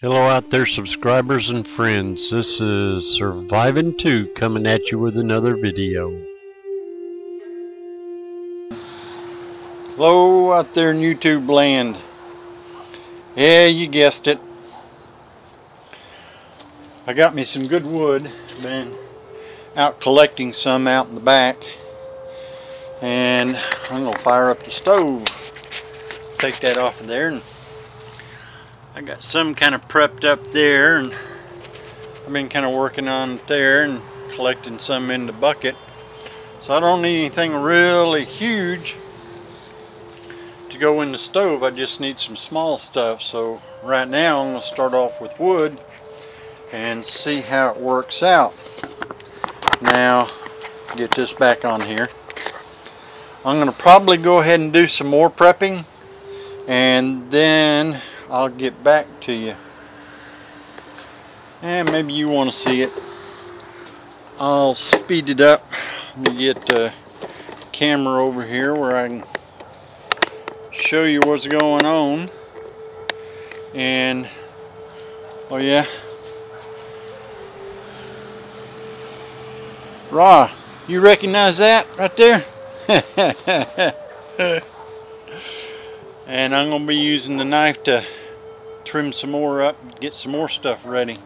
Hello out there, subscribers and friends. This is Surviving 2 coming at you with another video. Hello out there in YouTube land. Yeah, you guessed it. I got me some good wood. Been out collecting some out in the back. And I'm going to fire up the stove. Take that off of there. And I got some kind of prepped up there, and I've been kind of working on it there and collecting some in the bucket. So I don't need anything really huge to go in the stove. I just need some small stuff. So right now I'm going to start off with wood and see how it works out. Now get this back on here. I'm going to probably go ahead and do some more prepping, and then I'll get back to you. And maybe you want to see it. I'll speed it up. Let me get the camera over here where I can show you what's going on. And oh yeah, Ra, you recognize that right there? And I'm going to be using the knife to trim some more up, get some more stuff ready.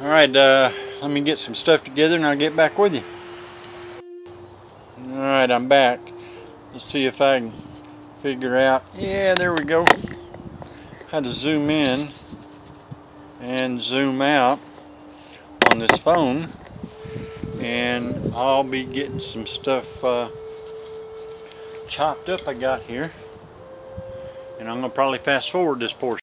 Alright, let me get some stuff together and I'll get back with you. Alright, I'm back. Let's see if I can figure out, yeah, there we go, how to zoom in and zoom out on this phone. And I'll be getting some stuff chopped up I got here. And I'm going to probably fast forward this portion.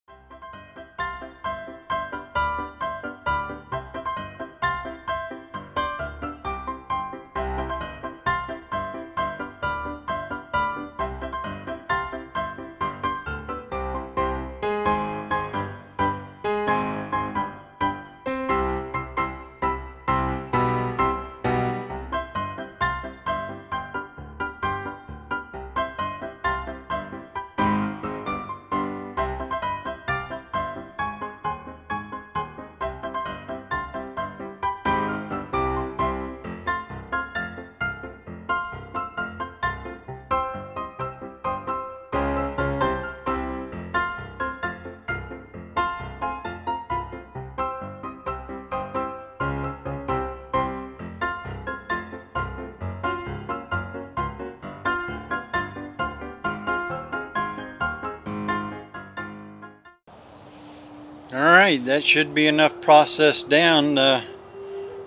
Alright, that should be enough processed down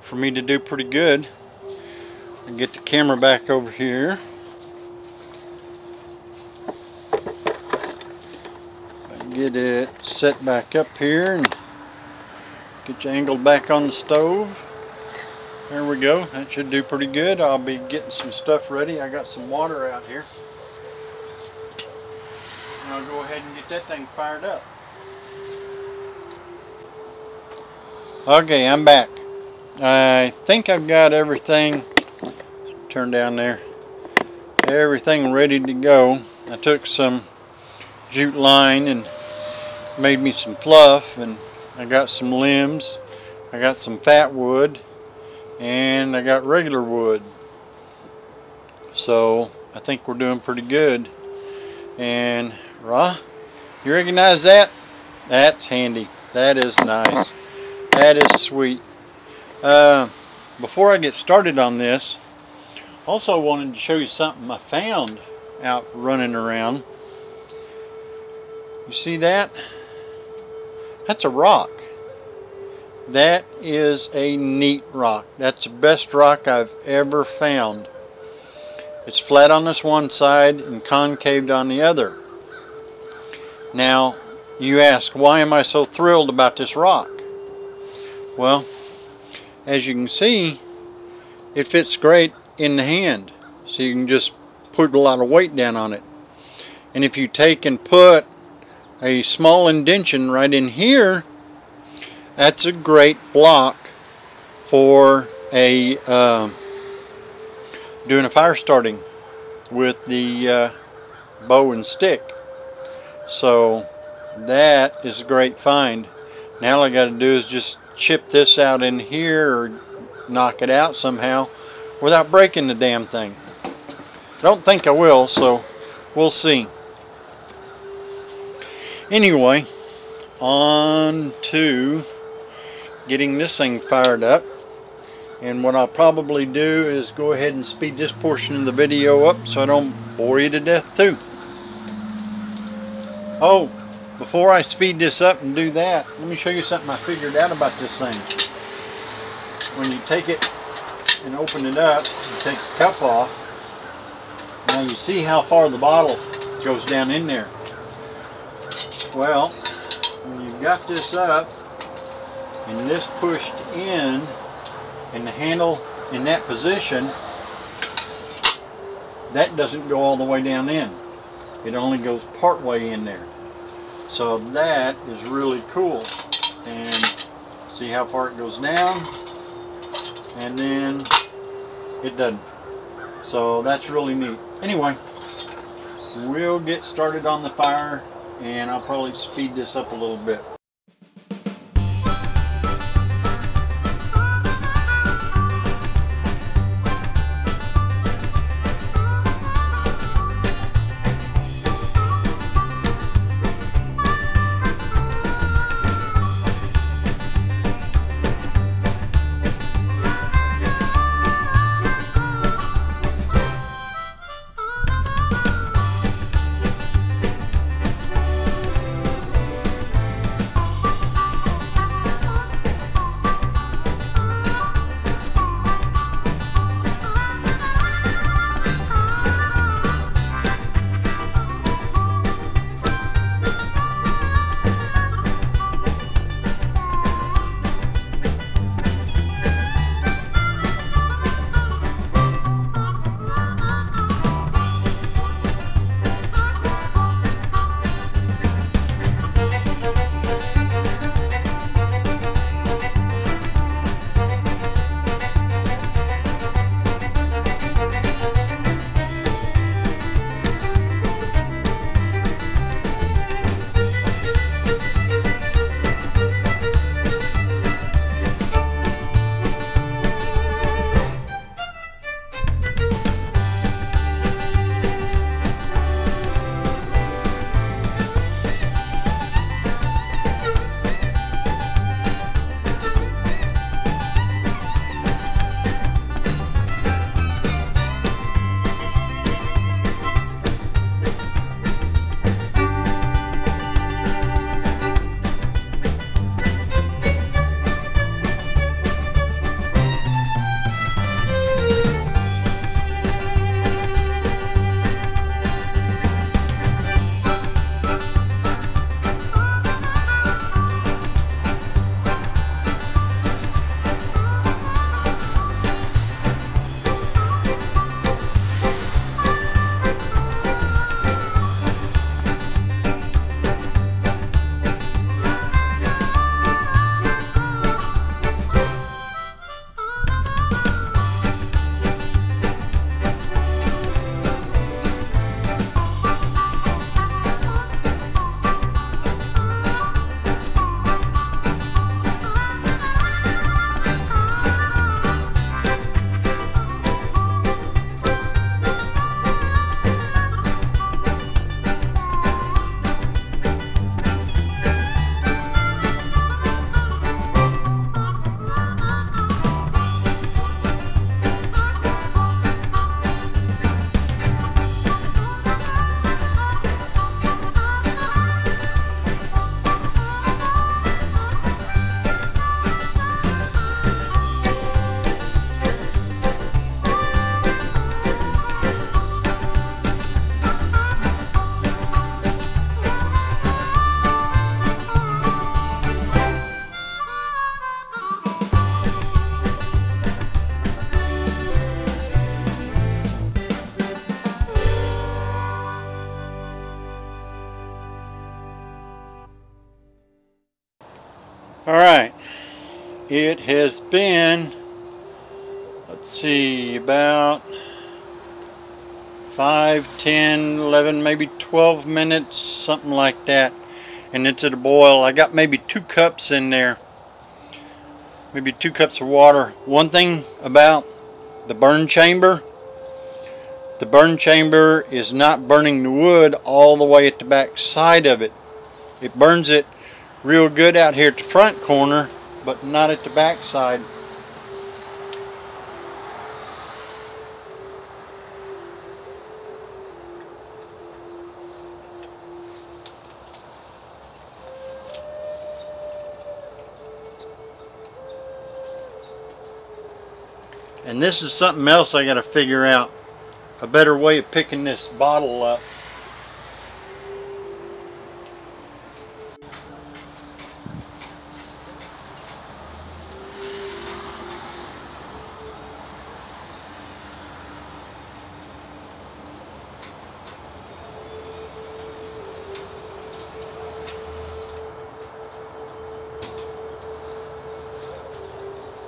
for me to do pretty good. I'll get the camera back over here. Get it set back up here and get you angled back on the stove. There we go. That should do pretty good. I'll be getting some stuff ready. I got some water out here. And I'll go ahead and get that thing fired up. Okay, I'm back. I think I've got everything, turn down there, everything ready to go. I took some jute line and made me some fluff, and I got some limbs, I got some fat wood, and I got regular wood. So I think we're doing pretty good. And Ra, you recognize that? That's handy. That is nice. That is sweet. Before I get started on this, also wanted to show you something I found out running around. You see that? That's a rock. That is a neat rock. That's the best rock I've ever found. It's flat on this one side and concaved on the other. Now, you ask, why am I so thrilled about this rock? Well, as you can see, it fits great in the hand, so you can just put a lot of weight down on it. And if you take and put a small indention right in here, that's a great block for a doing a fire starting with the bow and stick. So that is a great find. Now all I got to do is just chip this out in here or knock it out somehow without breaking the damn thing. I don't think I will, so we'll see. Anyway, on to getting this thing fired up. And what I'll probably do is go ahead and speed this portion of the video up so I don't bore you to death too. Oh, before I speed this up and do that, let me show you something I figured out about this thing. When you take it and open it up, you take the cup off. Now you see how far the bottle goes down in there. Well, when you've got this up and this pushed in and the handle in that position, that doesn't go all the way down in. It only goes part way in there. So that is really cool. And see how far it goes down, and then it doesn't. So that's really neat. Anyway, we'll get started on the fire, and I'll probably speed this up a little bit. Alright, it has been, let's see, about 5, 10, 11, maybe 12 minutes, something like that. and it's at a boil. I got maybe 2 cups in there, maybe 2 cups of water. One thing about the burn chamber is not burning the wood all the way at the back side of it. It burns it real good out here at the front corner, but not at the back side. And this is something else I got to figure out. A better way of picking this bottle up.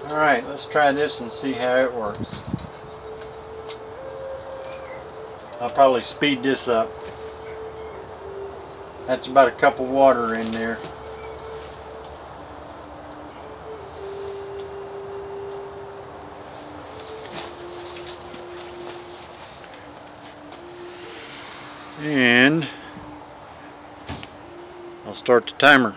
Alright, let's try this and see how it works. I'll probably speed this up. That's about a cup of water in there. And I'll start the timer.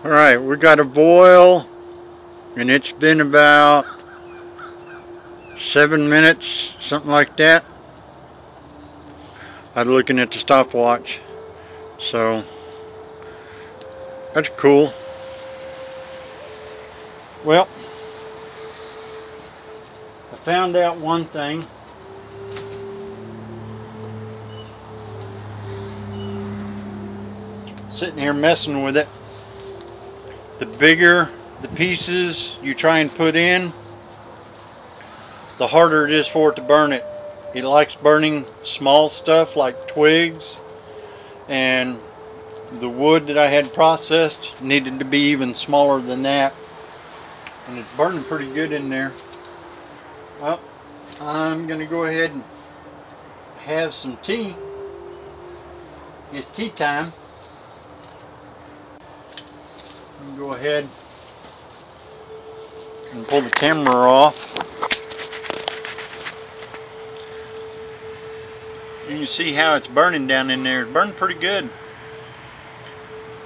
Alright, we got a boil, and it's been about 7 minutes, something like that. I'm looking at the stopwatch, so that's cool. Well, I found out one thing. Sitting here messing with it. The bigger the pieces you try and put in, the harder it is for it to burn it. It likes burning small stuff like twigs, and the wood that I had processed needed to be even smaller than that, and it's burning pretty good in there. Well, I'm gonna go ahead and have some tea. It's tea time. Go ahead and pull the camera off. You can see how it's burning down in there. It's burning pretty good.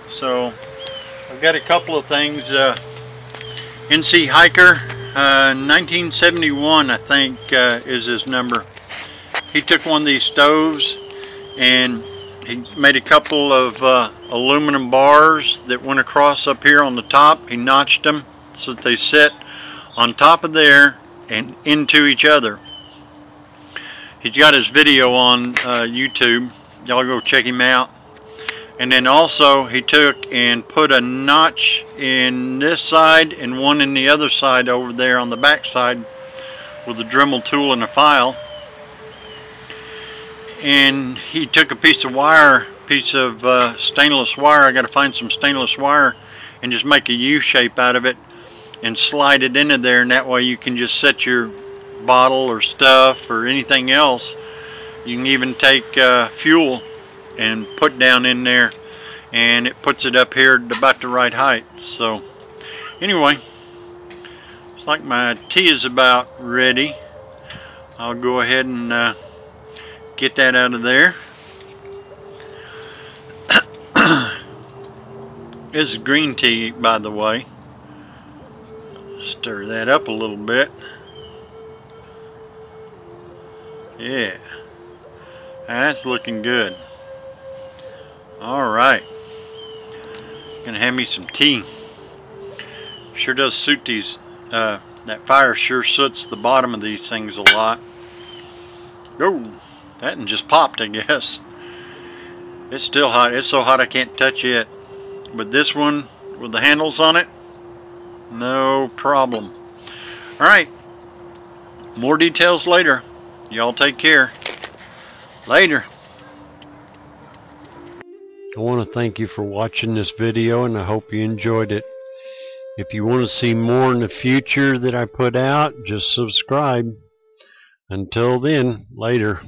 So I've got a couple of things. NC Hiker 1971 I think is his number. He took one of these stoves and he made a couple of aluminum bars that went across up here on the top. He notched them so that they sit on top of there and into each other. He's got his video on YouTube. Y'all go check him out. And then also he took and put a notch in this side and one in the other side over there on the back side with a Dremel tool and a file. And he took a piece of wire, stainless wire. I got to find some stainless wire and just make a U shape out of it and slide it into there, and that way you can just set your bottle or stuff or anything else. You can even take fuel and put down in there, and it puts it up here at about the right height. So anyway, it's like my tea is about ready. I'll go ahead and get that out of there. This is green tea, by the way. Stir that up a little bit. Yeah, that's looking good. Alright, gonna have me some tea. Sure does suit these. That fire sure suits the bottom of these things a lot. Oh, that one just popped, I guess. It's still hot. It's so hot I can't touch it. But this one with the handles on it, no problem. Alright, more details later. Y'all take care. Later. I want to thank you for watching this video, and I hope you enjoyed it. If you want to see more in the future that I put out, just subscribe. Until then, later.